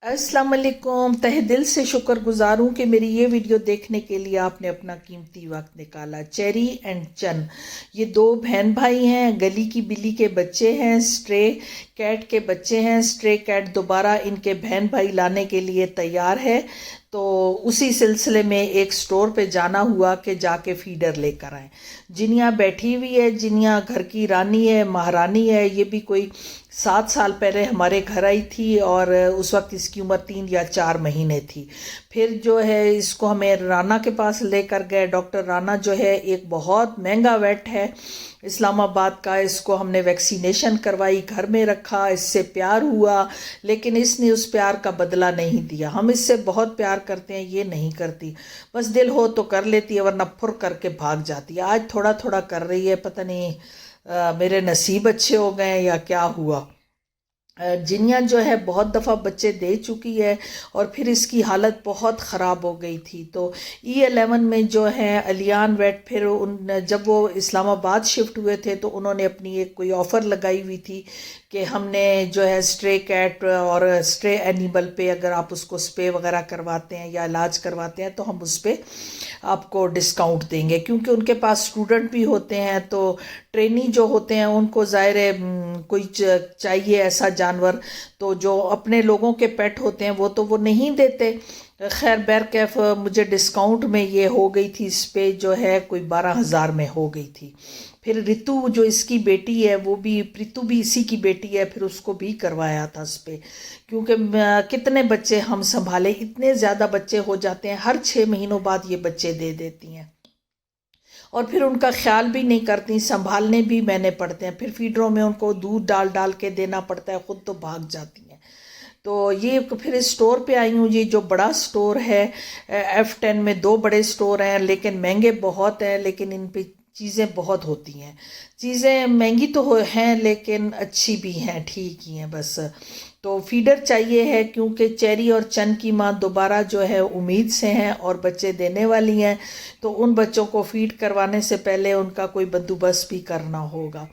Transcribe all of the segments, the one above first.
अस्सलाम वालेकुम। तहे दिल से शुक्रगुजार हूँ कि मेरी ये वीडियो देखने के लिए आपने अपना कीमती वक्त निकाला। चेरी एंड चन ये दो बहन भाई हैं, गली की बिल्ली के बच्चे हैं, स्ट्रे कैट के बच्चे हैं। स्ट्रे कैट दोबारा इनके बहन भाई लाने के लिए तैयार है, तो उसी सिलसिले में एक स्टोर पे जाना हुआ कि जाके फीडर लेकर आए। जिनिया बैठी हुई है, जिनिया घर की रानी है, महारानी है। ये भी कोई 7 साल पहले हमारे घर आई थी और उस वक्त इसकी उम्र 3 या 4 महीने थी। फिर जो है इसको हमें राना के पास लेकर गए। डॉक्टर राना जो है एक बहुत महंगा वेट है इस्लामाबाद का। इसको हमने वैक्सीनेशन करवाई, घर में रखा, इससे प्यार हुआ, लेकिन इसने उस प्यार का बदला नहीं दिया। हम इससे बहुत प्यार करते हैं, ये नहीं करती। बस दिल हो तो कर लेती है, वरना फुर करके भाग जाती है। आज थोड़ा थोड़ा कर रही है, पता नहीं मेरे नसीब अच्छे हो गए या क्या हुआ। जिनिया जो है बहुत दफ़ा बच्चे दे चुकी है और फिर इसकी हालत बहुत ख़राब हो गई थी। तो E11 में जो है अलियान वेट, फिर जब वो इस्लामाबाद शिफ्ट हुए थे तो उन्होंने अपनी एक कोई ऑफ़र लगाई हुई थी कि हमने जो है स्ट्रे कैट और स्ट्रे एनिमल पे अगर आप उसको स्प्रे वगैरह करवाते हैं या इलाज करवाते हैं तो हम उस पर आपको डिस्काउंट देंगे। क्योंकि उनके पास स्टूडेंट भी होते हैं, तो ट्रेनी जो होते हैं उनको ज़ाहिर है कोई चाहिए ऐसा जानवर, तो जो अपने लोगों के पेट होते हैं वो तो वो नहीं देते। खैर बैरकैफ मुझे डिस्काउंट में ये हो गई थी, इस पे जो है कोई 12,000 में हो गई थी। फिर रितु जो इसकी बेटी है, वो भी प्रीतु भी इसी की बेटी है, फिर उसको भी करवाया था इस पे। क्योंकि कितने बच्चे हम संभाले, इतने ज़्यादा बच्चे हो जाते हैं, हर 6 महीनों बाद ये बच्चे दे देती हैं और फिर उनका ख्याल भी नहीं करती, संभालने भी मैंने पड़ते हैं। फिर फीडरों में उनको दूध डाल डाल के देना पड़ता है, ख़ुद तो भाग जाती हैं। तो ये फिर इस स्टोर पे आई हूँ। ये जो बड़ा स्टोर है F10 में 2 बड़े स्टोर हैं, लेकिन महंगे बहुत हैं, लेकिन इन पे चीज़ें बहुत होती हैं। चीज़ें महंगी तो हैं लेकिन अच्छी भी हैं, ठीक ही हैं बस। तो फीडर चाहिए है क्योंकि चेरी और चन की माँ दोबारा जो है उम्मीद से हैं और बच्चे देने वाली हैं, तो उन बच्चों को फीड करवाने से पहले उनका कोई बंदोबस्त भी करना होगा।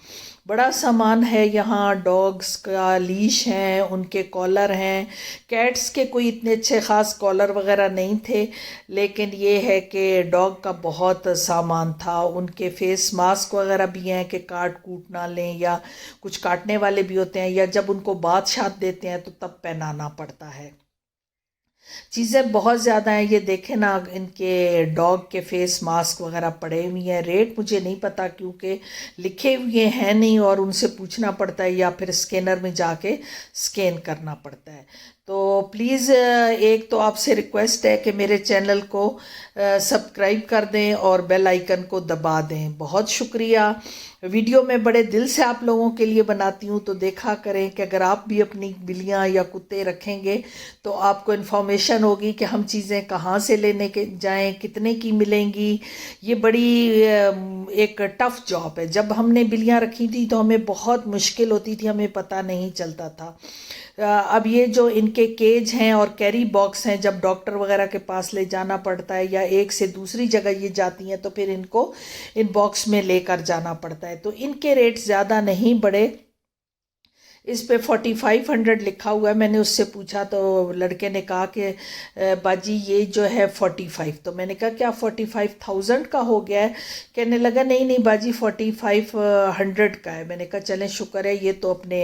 बड़ा सामान है यहाँ, डॉग्स का लीश हैं, उनके कॉलर हैं। कैट्स के कोई इतने अच्छे ख़ास कॉलर वगैरह नहीं थे, लेकिन ये है कि डॉग का बहुत सामान था। उनके फेस मास्क वगैरह भी हैं कि काट कूट ना लें, या कुछ काटने वाले भी होते हैं, या जब उनको बात शात देते हैं तो तब पहनाना पड़ता है। चीज़ें बहुत ज़्यादा हैं। ये देखें ना, इनके डॉग के फेस मास्क वगैरह पड़े हुए हैं। रेट मुझे नहीं पता क्योंकि लिखे हुए हैं नहीं, और उनसे पूछना पड़ता है या फिर स्कैनर में जाके स्कैन करना पड़ता है। तो प्लीज़ एक तो आपसे रिक्वेस्ट है कि मेरे चैनल को सब्सक्राइब कर दें और बेल आइकन को दबा दें। बहुत शुक्रिया। वीडियो मैं बड़े दिल से आप लोगों के लिए बनाती हूँ, तो देखा करें कि अगर आप भी अपनी बिल्लियाँ या कुत्ते रखेंगे तो आपको इन्फॉर्मेशन होगी कि हम चीज़ें कहाँ से लेने के जाएं, कितने की मिलेंगी। ये बड़ी एक टफ़ जॉब है। जब हमने बिल्लियाँ रखी थी तो हमें बहुत मुश्किल होती थी, हमें पता नहीं चलता था। अब ये जो इनके केज हैं और कैरी बॉक्स हैं, जब डॉक्टर वगैरह के पास ले जाना पड़ता है या एक से दूसरी जगह ये जाती हैं तो फिर इनको इन बॉक्स में लेकर जाना पड़ता है। तो इनके रेट ज़्यादा नहीं बढ़े। इस पे 4500 लिखा हुआ है। मैंने उससे पूछा तो लड़के ने कहा कि बाजी ये जो है 45। तो मैंने कहा क्या 45,000 का हो गया है? कहने लगा नहीं नहीं बाजी 4500 का है। मैंने कहा चलें शुक्र है, ये तो अपने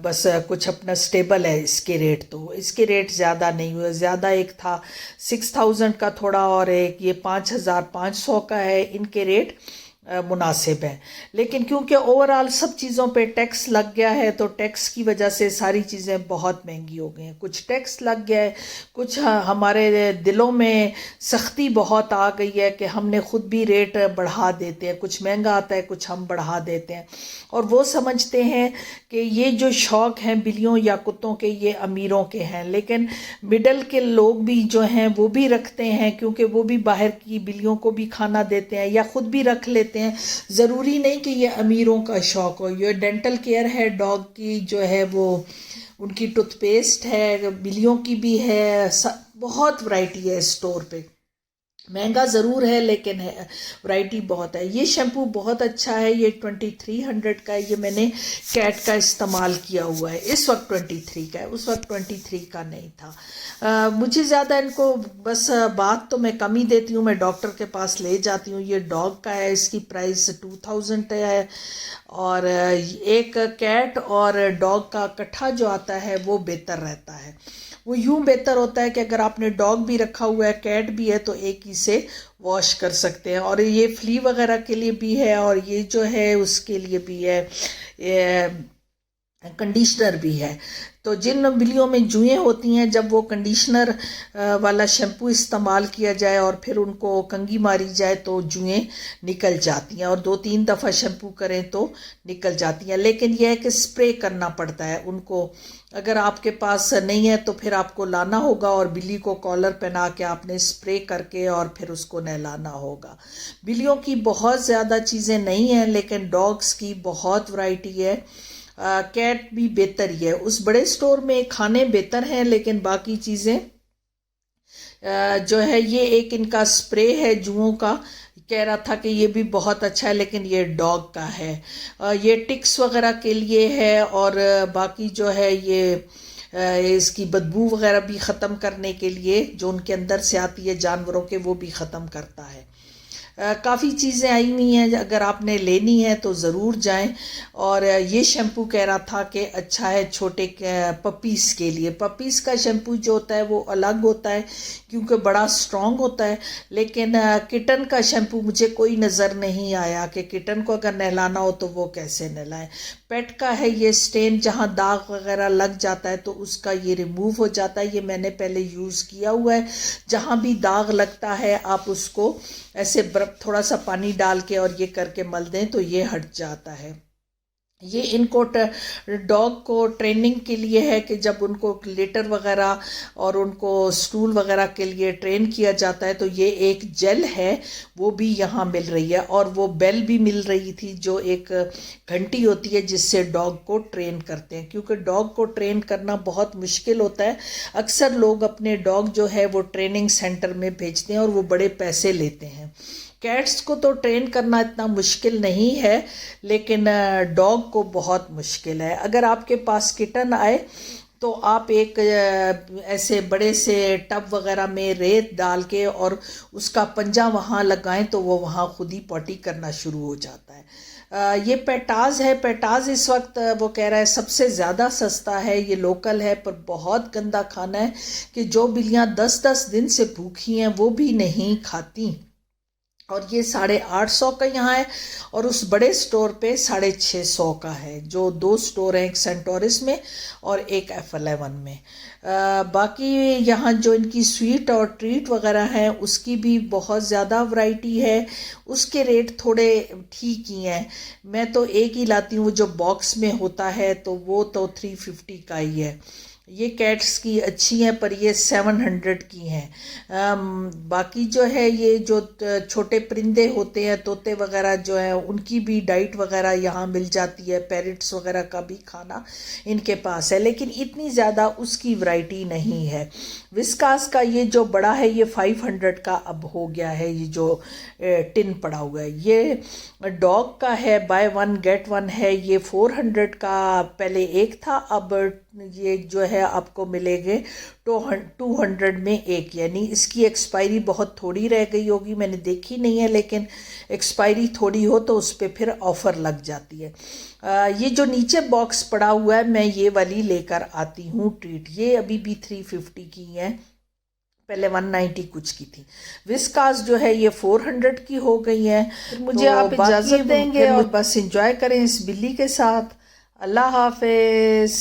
बस कुछ अपना स्टेबल है इसके रेट। तो इसके रेट ज़्यादा नहीं हुए। ज़्यादा एक था 6000 का थोड़ा, और एक ये 5500 का है। इनके रेट मुनासिब है। लेकिन क्योंकि ओवरऑल सब चीज़ों पे टैक्स लग गया है, तो टैक्स की वजह से सारी चीज़ें बहुत महंगी हो गई हैं। कुछ टैक्स लग गया है, कुछ हमारे दिलों में सख्ती बहुत आ गई है कि हमने ख़ुद भी रेट बढ़ा देते हैं। कुछ महंगा आता है, कुछ हम बढ़ा देते हैं, और वो समझते हैं कि ये जो शौक़ हैं बिल्लियों या कुत्तों के, ये अमीरों के हैं। लेकिन मिडल के लोग भी जो हैं वो भी रखते हैं, क्योंकि वो भी बाहर की बिल्लियों को भी खाना देते हैं या ख़ुद भी रख लेते हैं। ज़रूरी नहीं कि ये अमीरों का शौक़ हो। ये डेंटल केयर है डॉग की जो है, वो उनकी टूथपेस्ट है, बिल्लियों की भी है, बहुत वैरायटी है स्टोर पे। महंगा ज़रूर है लेकिन है, वैरायटी बहुत है। ये शैम्पू बहुत अच्छा है, ये 2300 का है। ये मैंने कैट का इस्तेमाल किया हुआ है, इस वक्त 23 का है, उस वक्त 23 का नहीं था। मुझे ज़्यादा इनको बस बात तो मैं कम ही देती हूँ, मैं डॉक्टर के पास ले जाती हूँ। ये डॉग का है, इसकी प्राइस 2000 है। और एक कैट और डॉग का इकट्ठा जो आता है वो बेहतर रहता है। वो यूं बेहतर होता है कि अगर आपने डॉग भी रखा हुआ है, कैट भी है, तो एक ही से वॉश कर सकते हैं। और ये फ्ली वगैरह के लिए भी है और ये जो है उसके लिए भी है, कंडीशनर भी है। तो जिन बिल्लियों में जुएँ होती हैं, जब वो कंडीशनर वाला शैम्पू इस्तेमाल किया जाए और फिर उनको कंघी मारी जाए तो जुएँ निकल जाती हैं, और 2-3 दफ़ा शैम्पू करें तो निकल जाती हैं। लेकिन यह है कि स्प्रे करना पड़ता है उनको। अगर आपके पास नहीं है तो फिर आपको लाना होगा और बिल्ली को कॉलर पहना के आपने स्प्रे करके और फिर उसको नहलाना होगा। बिल्लियों की बहुत ज़्यादा चीज़ें नहीं हैं, लेकिन डॉग्स की बहुत वैरायटी है। कैट भी बेहतर ही है। उस बड़े स्टोर में खाने बेहतर हैं, लेकिन बाकी चीज़ें जो है, ये एक इनका स्प्रे है जुओं का, कह रहा था कि ये भी बहुत अच्छा है, लेकिन ये डॉग का है। ये टिक्स वगैरह के लिए है, और बाकी जो है ये इसकी बदबू वगैरह भी ख़त्म करने के लिए, जो उनके अंदर से आती है जानवरों के, वो भी ख़त्म करता है। काफ़ी चीज़ें आई हुई हैं, अगर आपने लेनी है तो ज़रूर जाएं। और ये शैम्पू कह रहा था कि अच्छा है छोटे पपीज़ के लिए। पपीज़ का शैम्पू जो होता है वो अलग होता है क्योंकि बड़ा स्ट्रॉन्ग होता है, लेकिन किटन का शैम्पू मुझे कोई नज़र नहीं आया कि किटन को अगर नहलाना हो तो वो कैसे नहलाएं। पेट का है ये स्टेन, जहाँ दाग वगैरह लग जाता है तो उसका ये रिमूव हो जाता है। ये मैंने पहले यूज़ किया हुआ है। जहाँ भी दाग लगता है आप उसको ऐसे बर्फ थोड़ा सा पानी डाल के और ये करके मल दें तो ये हट जाता है। ये इनको डॉग को ट्रेनिंग के लिए है कि जब उनको लेटर वगैरह और उनको स्टूल वगैरह के लिए ट्रेन किया जाता है तो ये एक जेल है वो भी यहाँ मिल रही है, और वो बेल भी मिल रही थी जो एक घंटी होती है जिससे डॉग को ट्रेन करते हैं, क्योंकि डॉग को ट्रेन करना बहुत मुश्किल होता है। अक्सर लोग अपने डॉग जो है वो ट्रेनिंग सेंटर में भेजते हैं और वो बड़े पैसे लेते हैं। कैट्स को तो ट्रेन करना इतना मुश्किल नहीं है, लेकिन डॉग को बहुत मुश्किल है। अगर आपके पास किटन आए तो आप एक ऐसे बड़े से टब वगैरह में रेत डाल के और उसका पंजा वहाँ लगाएं तो वो वहाँ खुद ही पॉटी करना शुरू हो जाता है। ये पेटाज है। पेटाज इस वक्त वो कह रहा है सबसे ज़्यादा सस्ता है, ये लोकल है, पर बहुत गंदा खाना है कि जो बिल्लियाँ 10-10 दिन से भूखी हैं वो भी नहीं खाती। और ये 850 का यहाँ है, और उस बड़े स्टोर पे 650 का है। जो 2 स्टोर हैं, एक सेंटोरिस में और एक F11 में। बाकी यहाँ जो इनकी स्वीट और ट्रीट वगैरह हैं उसकी भी बहुत ज़्यादा वैरायटी है। उसके रेट थोड़े ठीक ही हैं। मैं तो एक ही लाती हूँ जो बॉक्स में होता है, तो वो तो 350 का ही है। ये कैट्स की अच्छी हैं, पर ये 700 की हैं। बाकी जो है ये जो छोटे परिंदे होते हैं, तोते वगैरह जो है, उनकी भी डाइट वगैरह यहाँ मिल जाती है। पैरट्स वगैरह का भी खाना इनके पास है, लेकिन इतनी ज़्यादा उसकी वैरायटी नहीं है। विस्कास का ये जो बड़ा है ये 500 का अब हो गया है, ये जो टिन पड़ा हुआ है। ये डॉग का है, बाय 1 गेट 1 है। ये 400 का पहले एक था, अब ये जो है आपको मिलेंगे 200 में एक, यानी इसकी एक्सपायरी बहुत थोड़ी रह गई होगी, मैंने देखी नहीं है, लेकिन एक्सपायरी थोड़ी हो तो उस पर फिर ऑफ़र लग जाती है। ये जो नीचे बॉक्स पड़ा हुआ है मैं ये वाली लेकर आती हूँ ट्रीट, ये अभी भी 350 की है, पहले 190 कुछ की थी। विस्कास जो है ये 400 की हो गई है। मुझे तो आप इजाज़त देंगे और बस एंजॉय करें इस बिल्ली के साथ। अल्लाह हाफिज़।